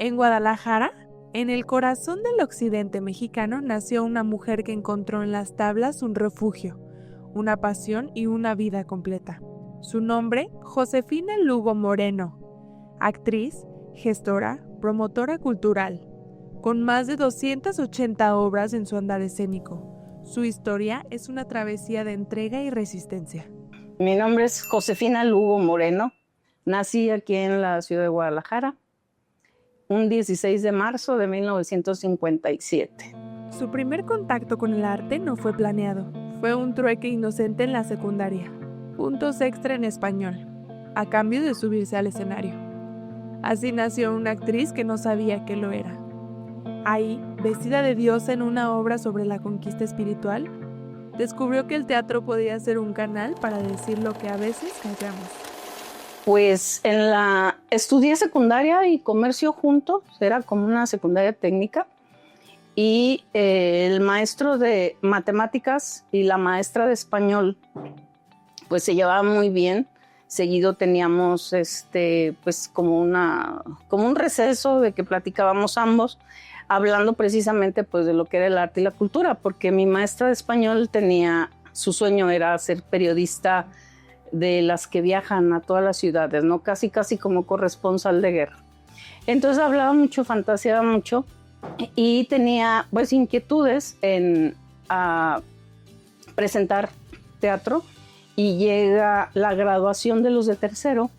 En Guadalajara, en el corazón del occidente mexicano, nació una mujer que encontró en las tablas un refugio, una pasión y una vida completa. Su nombre, Josefina Lugo Moreno, actriz, gestora, promotora cultural, con más de 280 obras en su andar escénico. Su historia es una travesía de entrega y resistencia. Mi nombre es Josefina Lugo Moreno. Nací aquí en la ciudad de Guadalajara, un 16 de marzo de 1957. Su primer contacto con el arte no fue planeado. Fue un trueque inocente en la secundaria. Puntos extra en español, a cambio de subirse al escenario. Así nació una actriz que no sabía que lo era. Ahí, vestida de diosa en una obra sobre la conquista espiritual, descubrió que el teatro podía ser un canal para decir lo que a veces callamos. Pues estudié secundaria y comercio juntos, era como una secundaria técnica, y el maestro de matemáticas y la maestra de español pues se llevaban muy bien. Seguido teníamos pues como un receso de que platicábamos ambos, hablando precisamente pues de lo que era el arte y la cultura, porque mi maestra de español su sueño era ser periodista de las que viajan a todas las ciudades, ¿no? Casi como corresponsal de guerra. Entonces hablaba mucho, fantaseaba mucho y tenía pues inquietudes en presentar teatro, y llega la graduación de los de tercero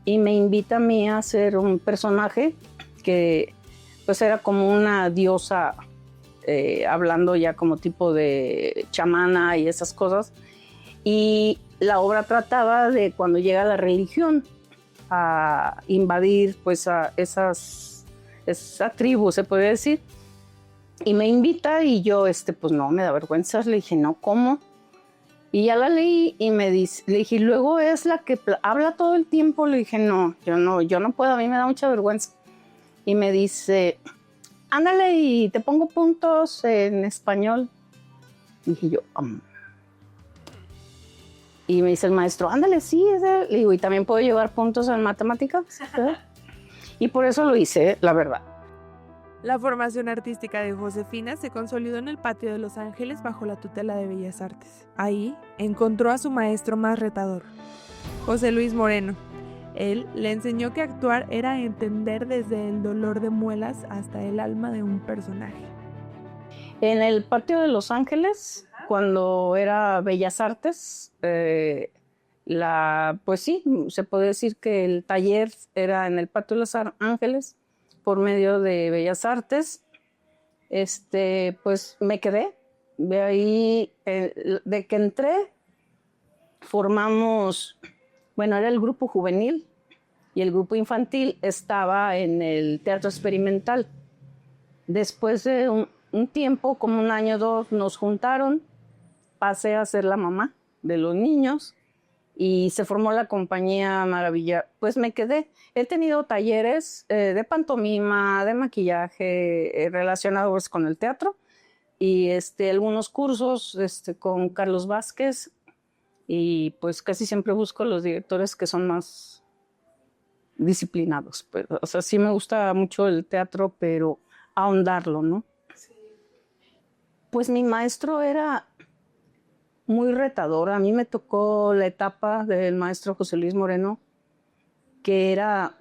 y me invita a mí a hacer un personaje que pues era como una diosa, hablando ya como tipo de chamana y esas cosas. Y la obra trataba de cuando llega la religión a invadir pues a esa tribu, se puede decir. Y me invita y yo, pues no, me da vergüenza. Le dije, no, ¿cómo? Y ya la leí y le dije, luego es la que habla todo el tiempo. Le dije, no, yo no puedo, a mí me da mucha vergüenza. Y me dice, ándale y te pongo puntos en español. Dije yo, Y me dice el maestro, ándale, sí, le digo, y también puedo llevar puntos en matemáticas. Y por eso lo hice, la verdad. La formación artística de Josefina se consolidó en el Patio de Los Ángeles bajo la tutela de Bellas Artes. Ahí encontró a su maestro más retador, José Luis Moreno. Él le enseñó que actuar era entender desde el dolor de muelas hasta el alma de un personaje. En el Patio de Los Ángeles, cuando era Bellas Artes, pues sí, se puede decir que el taller era en el Patio de Los Ángeles por medio de Bellas Artes. Pues me quedé. De ahí, de que entré, formamos, bueno, era el grupo juvenil y el grupo infantil estaba en el Teatro Experimental. Después de un tiempo, como un año o dos, nos juntaron, pasé a ser la mamá de los niños y se formó la compañía Maravilla. Pues me quedé. He tenido talleres de pantomima, de maquillaje, relacionados con el teatro, y algunos cursos con Carlos Vázquez, y pues casi siempre busco los directores que son más disciplinados. Pues, o sea, sí me gusta mucho el teatro, pero ahondarlo, ¿no? Sí. Pues mi maestro era muy retador. A mí me tocó la etapa del maestro José Luis Moreno, que era,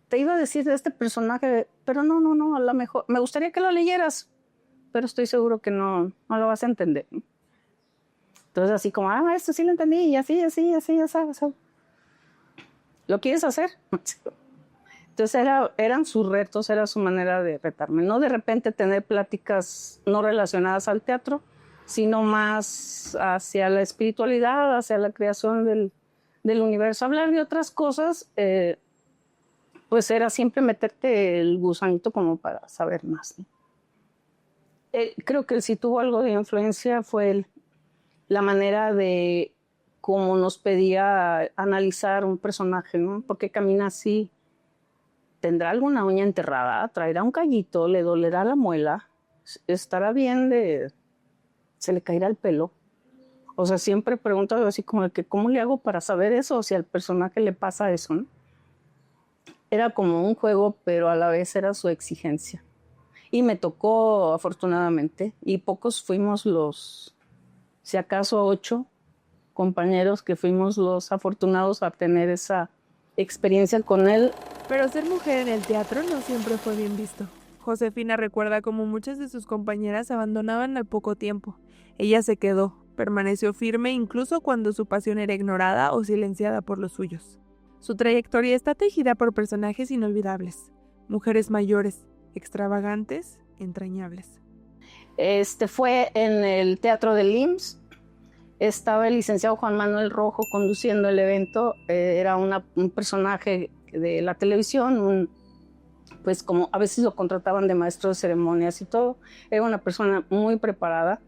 te iba a decir de este personaje, pero no, a lo mejor, me gustaría que lo leyeras, pero estoy seguro que no lo vas a entender. Entonces así como, esto sí lo entendí, y así, ya sabes. ¿Lo quieres hacer? Entonces eran sus retos, era su manera de retarme. No de repente tener pláticas no relacionadas al teatro, sino más hacia la espiritualidad, hacia la creación del universo. Hablar de otras cosas, pues era siempre meterte el gusanito como para saber más, ¿no? Creo que si tuvo algo de influencia fue la manera de cómo nos pedía analizar un personaje, ¿no? ¿Por qué camina así? ¿Tendrá alguna uña enterrada? ¿Traerá un callito? ¿Le dolerá la muela? ¿Estará bien se le caerá el pelo? O sea, siempre pregunto así como de que ¿cómo le hago para saber eso? O si al personaje le pasa eso, ¿no? era como un juego, pero a la vez era su exigencia. Y me tocó, afortunadamente, y pocos fuimos los, si acaso 8 compañeros que fuimos los afortunados a tener esa experiencia con él. Pero ser mujer en el teatro no siempre fue bien visto. Josefina recuerda cómo muchas de sus compañeras abandonaban al poco tiempo. Ella se quedó, permaneció firme incluso cuando su pasión era ignorada o silenciada por los suyos. Su trayectoria está tejida por personajes inolvidables, mujeres mayores, extravagantes, entrañables. Fue en el Teatro del IMSS. Estaba el licenciado Juan Manuel Rojo conduciendo el evento. Era un personaje de la televisión, pues como a veces lo contrataban de maestro de ceremonias y todo. Era una persona muy preparada.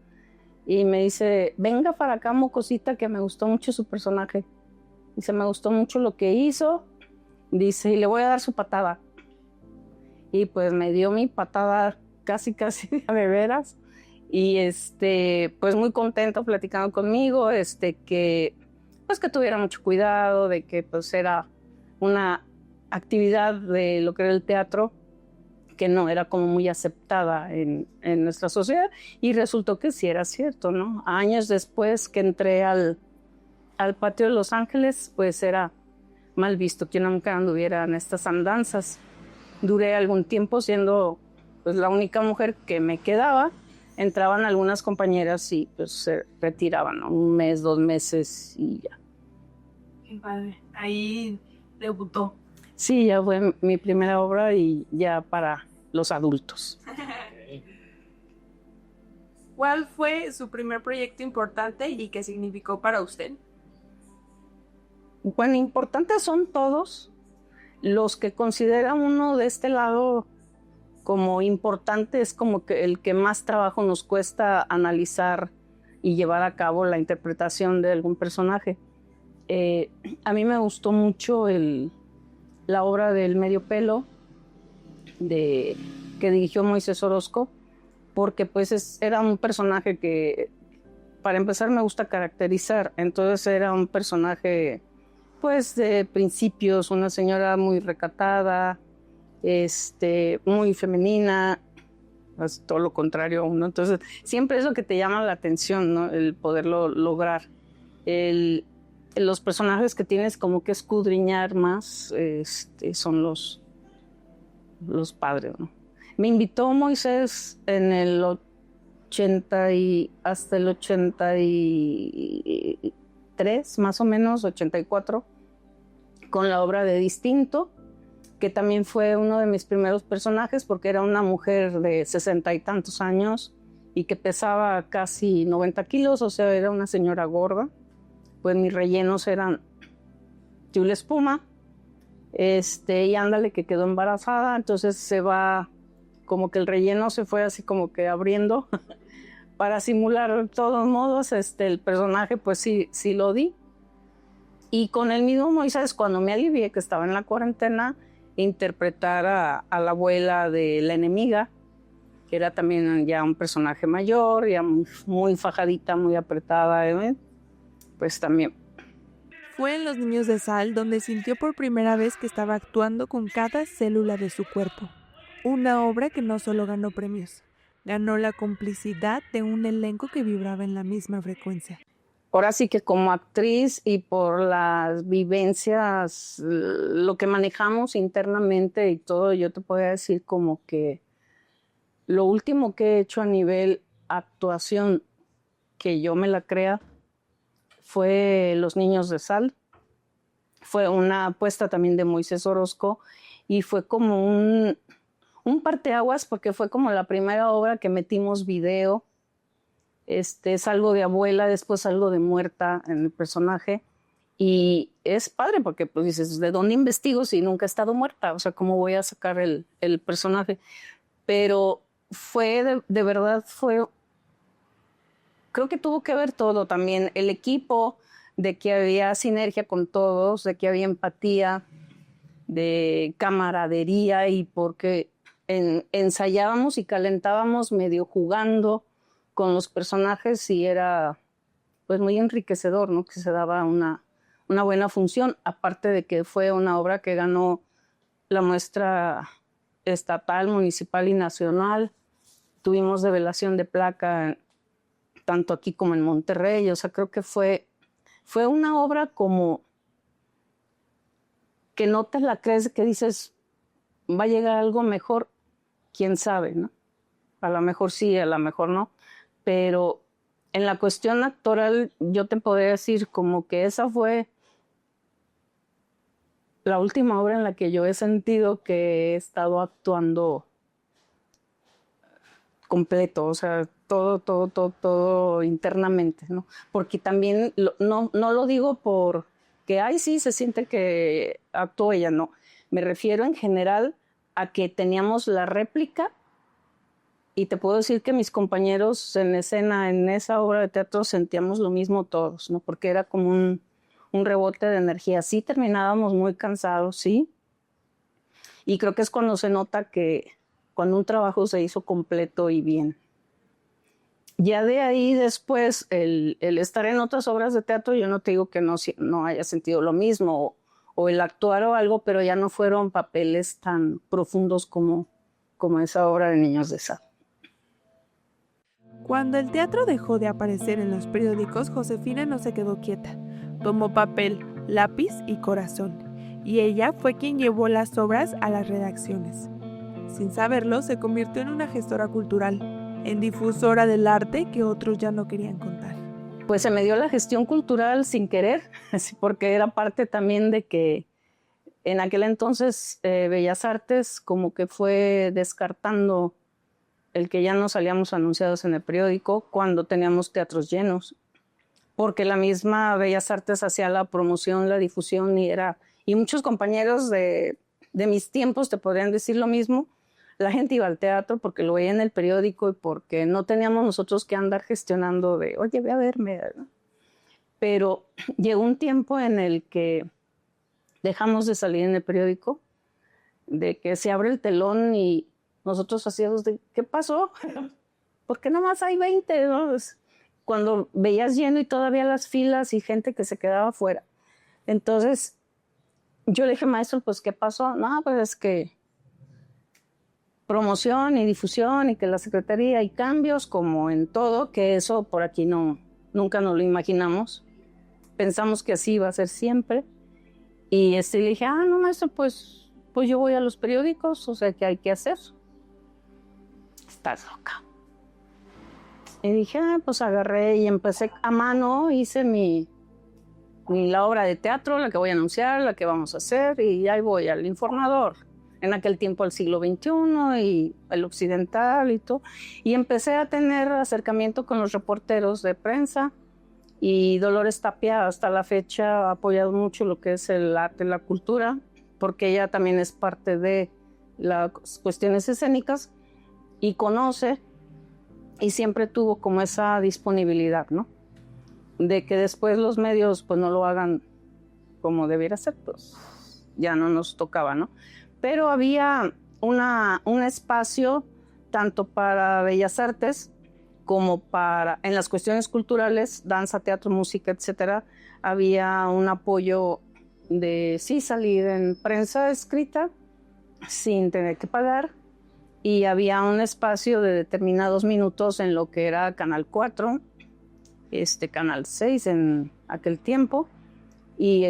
Y me dice, venga para acá, mocosita, que me gustó mucho su personaje. Dice, me gustó mucho lo que hizo. Dice, y le voy a dar su patada. Y pues me dio mi patada casi de veras. Y pues muy contento platicando conmigo, que tuviera mucho cuidado, de que pues era una actividad de lo que era el teatro que no era como muy aceptada en nuestra sociedad, y resultó que sí era cierto, ¿no? Años después que entré al patio de Los Ángeles, pues era mal visto que una mujer anduviera en estas andanzas. Duré algún tiempo siendo pues la única mujer que me quedaba. Entraban algunas compañeras y pues se retiraban, ¿no? 1 mes, 2 meses y ya. Qué padre. Ahí debutó. Sí, ya fue mi primera obra y ya para los adultos. ¿Cuál fue su primer proyecto importante y qué significó para usted? Bueno, importantes son todos. Los que considera uno de este lado como importante es como que el que más trabajo nos cuesta analizar y llevar a cabo la interpretación de algún personaje. A mí me gustó mucho la obra del Medio Pelo que dirigió Moisés Orozco, porque pues era un personaje que, para empezar, me gusta caracterizar. Entonces era un personaje pues de principios, una señora muy recatada, muy femenina, es todo lo contrario a uno. Entonces siempre es lo que te llama la atención, ¿no? El poderlo lograr. Los personajes que tienes como que escudriñar más son los padres, ¿no? Me invitó Moisés en el 80 y hasta el 83, más o menos, 84, con la obra de Distinto, que también fue uno de mis primeros personajes, porque era una mujer de 60 y tantos años y que pesaba casi 90 kilos, o sea, era una señora gorda. Pues mis rellenos eran Tula Espuma, y ándale que quedó embarazada, entonces se va, como que el relleno se fue así como que abriendo para simular de todos modos, el personaje pues sí lo di. Y con el mismo Moisés, cuando me alivié que estaba en la cuarentena, interpretar a la abuela de la enemiga, que era también ya un personaje mayor, ya muy fajadita, muy apretada, pues también. Fue en Los Niños de Sal donde sintió por primera vez que estaba actuando con cada célula de su cuerpo. Una obra que no solo ganó premios, ganó la complicidad de un elenco que vibraba en la misma frecuencia. Ahora sí que como actriz y por las vivencias, lo que manejamos internamente y todo, yo te podría decir como que lo último que he hecho a nivel actuación, que yo me la crea, fue Los Niños de Sal. Fue una apuesta también de Moisés Orozco y fue como un parteaguas, porque fue como la primera obra que metimos video. Es algo de abuela, después algo de muerta en el personaje. Y es padre porque pues dices, ¿de dónde investigo si nunca he estado muerta? O sea, ¿cómo voy a sacar el personaje? Pero fue, de verdad, creo que tuvo que ver todo también. El equipo, de que había sinergia con todos, de que había empatía, de camaradería, y porque ensayábamos y calentábamos medio jugando con los personajes y era pues muy enriquecedor, ¿no? Que se daba una buena función, aparte de que fue una obra que ganó la muestra estatal, municipal y nacional. Tuvimos develación de placa tanto aquí como en Monterrey. O sea, creo que fue una obra como que no te la crees, que dices, va a llegar algo mejor, quién sabe, ¿no? A lo mejor sí, a lo mejor no. Pero en la cuestión actoral, yo te podría decir como que esa fue la última obra en la que yo he sentido que he estado actuando completo, o sea, todo internamente, ¿no? Porque también no lo digo porque, ay, sí, se siente que actuó ella, no. Me refiero en general a que teníamos la réplica y te puedo decir que mis compañeros en escena, en esa obra de teatro, sentíamos lo mismo todos, ¿no? Porque era como un rebote de energía. Sí, terminábamos muy cansados, sí. Y creo que es cuando se nota que cuando un trabajo se hizo completo y bien. Ya de ahí después, el estar en otras obras de teatro, yo no te digo que no haya sentido lo mismo, o el actuar o algo, pero ya no fueron papeles tan profundos como esa obra de Niños de Sá. Cuando el teatro dejó de aparecer en los periódicos, Josefina no se quedó quieta. Tomó papel, lápiz y corazón, y ella fue quien llevó las obras a las redacciones. Sin saberlo, se convirtió en una gestora cultural, en difusora del arte que otros ya no querían contar. Pues se me dio la gestión cultural sin querer, porque era parte también de que en aquel entonces Bellas Artes como que fue descartando el que ya no salíamos anunciados en el periódico cuando teníamos teatros llenos, porque la misma Bellas Artes hacía la promoción, la difusión y muchos compañeros de mis tiempos te podrían decir lo mismo. La gente iba al teatro porque lo veía en el periódico y porque no teníamos nosotros que andar gestionando de, oye, ve a verme, ¿no? Pero llegó un tiempo en el que dejamos de salir en el periódico, de que se abre el telón y nosotros hacíamos de, ¿qué pasó? ¿Por qué nomás hay 20? ¿No? Cuando veías lleno y todavía las filas y gente que se quedaba afuera. Entonces, yo le dije, maestro, pues, ¿qué pasó? No, pues es que promoción y difusión y que la secretaría y cambios, como en todo, que eso por aquí nunca nos lo imaginamos. Pensamos que así iba a ser siempre. Y le dije, no, maestro, pues yo voy a los periódicos, o sea, ¿qué hay que hacer? Estás loca. Y dije, pues agarré y empecé a mano, hice la obra de teatro, la que voy a anunciar, la que vamos a hacer, y ahí voy al Informador. En aquel tiempo el siglo XXI y el occidental y todo. Y empecé a tener acercamiento con los reporteros de prensa, y Dolores Tapia hasta la fecha ha apoyado mucho lo que es el arte, la cultura, porque ella también es parte de las cuestiones escénicas y conoce y siempre tuvo como esa disponibilidad, ¿no? De que después los medios pues no lo hagan como debiera ser, pues ya no nos tocaba, ¿no? Pero había un espacio tanto para Bellas Artes como en las cuestiones culturales, danza, teatro, música, etcétera. Había un apoyo de sí salir en prensa escrita sin tener que pagar, y había un espacio de determinados minutos en lo que era Canal 4, Canal 6 en aquel tiempo, y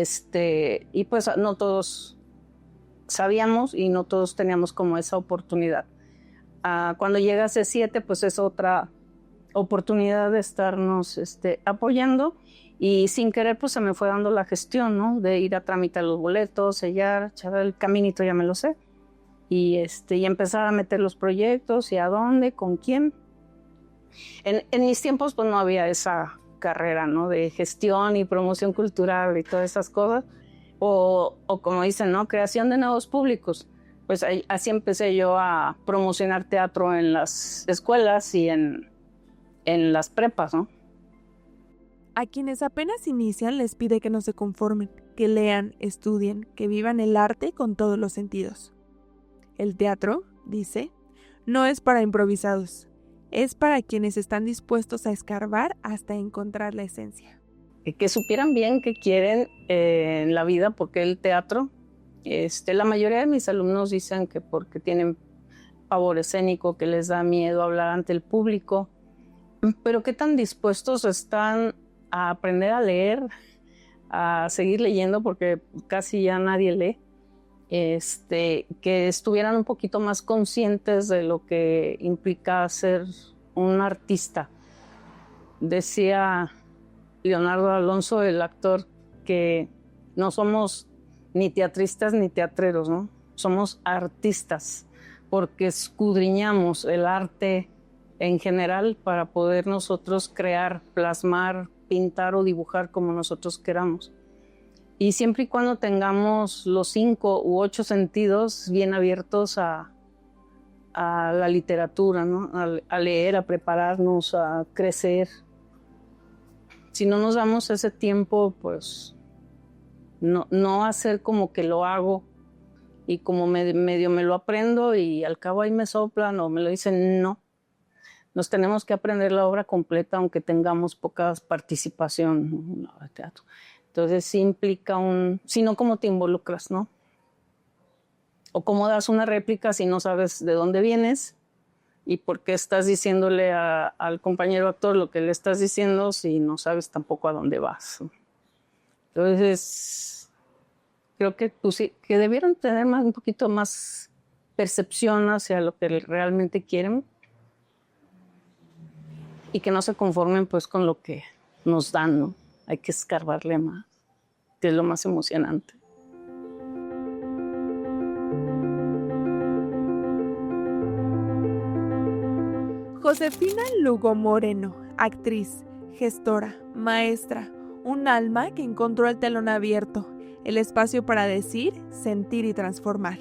pues no todos sabíamos y no todos teníamos como esa oportunidad. Cuando llega C7, pues es otra oportunidad de estarnos apoyando, y sin querer pues se me fue dando la gestión, ¿no? De ir a tramitar los boletos, sellar, el caminito ya me lo sé, y empezar a meter los proyectos y a dónde, con quién. En mis tiempos pues no había esa carrera, ¿no? De gestión y promoción cultural y todas esas cosas, o como dicen, ¿no? Creación de nuevos públicos. Pues así empecé yo a promocionar teatro en las escuelas y en las prepas, ¿no? A quienes apenas inician les pide que no se conformen, que lean, estudien, que vivan el arte con todos los sentidos. El teatro, dice, no es para improvisados, es para quienes están dispuestos a escarbar hasta encontrar la esencia. Que supieran bien qué quieren en la vida, porque el teatro La mayoría de mis alumnos dicen que porque tienen pavor escénico, que les da miedo hablar ante el público, pero qué tan dispuestos están a aprender a leer, a seguir leyendo, porque casi ya nadie lee, que estuvieran un poquito más conscientes de lo que implica ser un artista. Decía Leonardo Alonso, el actor, que no somos ni teatristas ni teatreros, ¿no? Somos artistas, porque escudriñamos el arte en general para poder nosotros crear, plasmar, pintar o dibujar como nosotros queramos. Y siempre y cuando tengamos los 5 u 8 sentidos bien abiertos a la literatura, ¿no? A leer, a prepararnos, a crecer. Si no nos damos ese tiempo, pues no hacer como que lo hago y como medio me lo aprendo y al cabo ahí me soplan o me lo dicen, no. Nos tenemos que aprender la obra completa aunque tengamos poca participación, ¿no? De teatro. Entonces sí implica si no, ¿cómo te involucras, no? O cómo das una réplica si no sabes de dónde vienes y por qué estás diciéndole al compañero actor lo que le estás diciendo si no sabes tampoco a dónde vas. Entonces, creo que que debieron tener un poquito más percepción hacia lo que realmente quieren y que no se conformen pues con lo que nos dan, ¿no? Hay que escarbarle más, que es lo más emocionante. Josefina Lugo Moreno, actriz, gestora, maestra, un alma que encontró el telón abierto, el espacio para decir, sentir y transformar.